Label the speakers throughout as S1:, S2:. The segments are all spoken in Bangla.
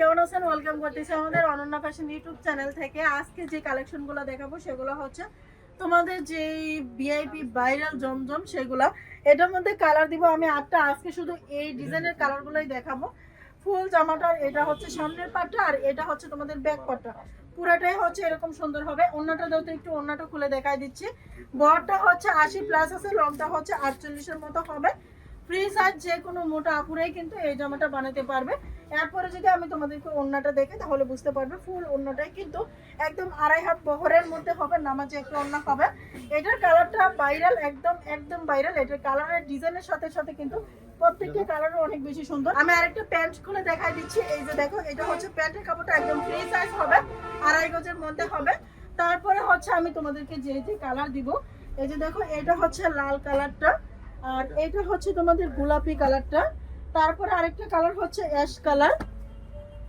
S1: কেমন আছেন? ওয়েলকাম করতেছি আমাদের অনন্যা ফ্যাশন ইউটিউব চ্যানেল থেকে। আজকে যে কালেকশনগুলো দেখাবো সেগুলো হচ্ছে তোমাদের যে ভিআইপি ভাইরাল জমজম সেগুলা। এটার মধ্যে কালার দিব আমি 8টা। আজকে শুধু এই ডিজাইনের কালারগুলোই দেখাবো। ফুল জামাটার এটা হচ্ছে সামনের পাটটা, আর এটা হচ্ছে তোমাদের ব্যাক পাটটা। পুরাটাই হচ্ছে এরকম সুন্দর হবে। ওড়নাটা দাও তো একটু, ওড়নাটা খুলে দেখাই দিচ্ছি। বড়টা হচ্ছে 80+ আছে, লংটা হচ্ছে 48-এর মতো হবে। ফ্রি সাইজ যে কোনো মোটা আপুরাই কিন্তু এই জামাটা বানাতে পারবে। এরপরে যদি আমি তোমাদেরকে ওড়নাটা দেখে তাহলে বুঝতে পারবে ফুল ওড়নাটাই কিন্তু একদম 2.5 হাত বহরের মধ্যে হবে, নামাজে একটা ওড়না হবে। এটার কালারটা ভাইরাল, একদম ভাইরাল। এটার কালারের ডিজাইনের সাথে সাথে কিন্তু প্রত্যেকটা কালারও অনেক বেশি সুন্দর। আমি আরেকটা প্যান্ট খুলে দেখাই দিচ্ছি। এই যে দেখো, এটা হচ্ছে প্যান্টের কাপড়টা একদম ফ্রি সাইজ হবে, 2.5 গজের মধ্যে হবে। তারপরে হচ্ছে আমি তোমাদেরকে যে যে কালার দিব, এই যে দেখো, এটা হচ্ছে লাল কালারটা, আর এটা হচ্ছে তোমাদের গোলাপি কালারটা। তারপরে আরেকটা কালার হচ্ছে অ্যাশ কালার।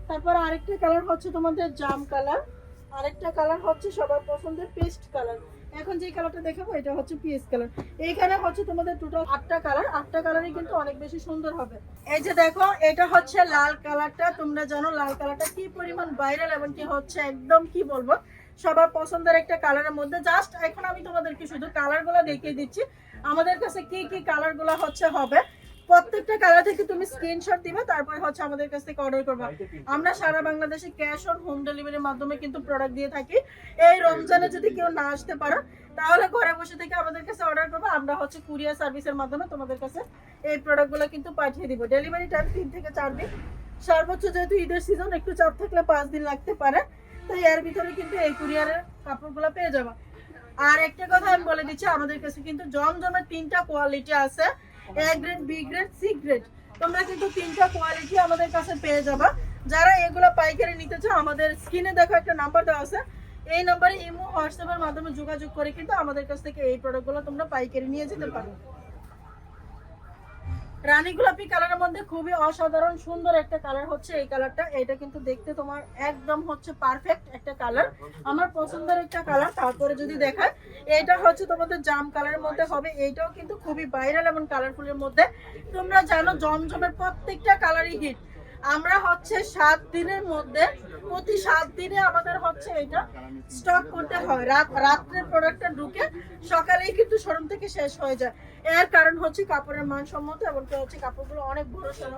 S1: তারপর আরেকটা কালার হচ্ছে তোমাদের জাম কালার। আরেকটা কালার হচ্ছে সবার পছন্দের পেস্ট কালার। এখন যে কালারটা দেখাবো এটা হচ্ছে পিএস কালার। এইখানে হচ্ছে তোমাদের টোটাল 8টা কালার। 8টা কালারই কিন্তু অনেক বেশি সুন্দর হবে। এই যে দেখো, এটা হচ্ছে লাল কালারটা। তোমরা জানো লাল কালারটা কি পরিমাণ ভাইরাল এবং কি হচ্ছে একদম কি বলবো সবার পছন্দের একটা কালারের মধ্যে। জাস্ট এখন আমি তোমাদেরকে শুধু কালারগুলো দেখিয়ে দিচ্ছি আমাদের কাছে কি কি কালারগুলো হচ্ছে হবে। প্রত্যেকটা কালার থেকে তুমি স্ক্রিনশট দিবে, তারপরে হচ্ছে আমাদের কাছ থেকে অর্ডার করবা। আমরা সারা বাংলাদেশে ক্যাশ অন হোম ডেলিভারির মাধ্যমে কিন্তু প্রোডাক্ট দিয়ে থাকি। এই রমজানে যদি কেউ না আসতে পারো তাহলে ঘরে বসে থেকে আমাদের কাছে অর্ডার করবো। আমরা হচ্ছে কুরিয়ার সার্ভিসের মাধ্যমে তোমাদের কাছে এই প্রোডাক্টগুলো কিন্তু পাঠিয়ে দিব। ডেলিভারি টাইম 3 থেকে 4 দিন, সর্বোচ্চ যেহেতু ঈদের সিজন একটু চাপ থাকলে 5 দিন লাগতে পারে। তাই এর ভিতরে কিন্তু এই কুরিয়ারের কাপড়গুলো পেয়ে যাবা। আর একটা কথা আমি বলে দিচ্ছি, আমাদের কাছে কিন্তু জমজমের 3টা কোয়ালিটি আছে, A grade, B grade, C grade. তোমরা কিন্তু 3টা কোয়ালিটি আমাদের কাছে পেয়ে যাবা। যারা এগুলো পাইকারি নিতে চাও, আমাদের স্ক্রিনে দেখো একটা নাম্বার দেওয়া আছে, এই নাম্বারে ইমো হোয়াটসঅ্যাপের মাধ্যমে যোগাযোগ করে কিন্তু আমাদের কাছ থেকে এই প্রোডাক্টগুলো তোমরা পাইকারি নিয়ে যেতে পারো। রানী গোলাপি কালারের মধ্যে খুবই অসাধারণ সুন্দর একটা কালার হচ্ছে এই কালারটা। এটা কিন্তু দেখতে তোমার একদম হচ্ছে পারফেক্ট একটা কালার, আমার পছন্দের একটা কালার। তারপরে যদি দেখায়, এটা হচ্ছে তোমাদের জাম কালারের মধ্যে হবে। এইটাও কিন্তু খুবই ভাইরাল এবং কালারফুলের মধ্যে। তোমরা জানো জমজমের প্রত্যেকটা কালারই হিট। আমরা হচ্ছে 7 দিনের মধ্যে, প্রতি 7 দিনে আমাদের হচ্ছে এটা স্টক করতে হয়। রাত্রের প্রোডাক্টটা ঢুকে সকালেই কিন্তু শোরুম থেকে শেষ হয়ে যায়। এর কারণ হচ্ছে কাপড়ের মানসম্মত এবং হচ্ছে কাপড়গুলো অনেক বড় সড়ো।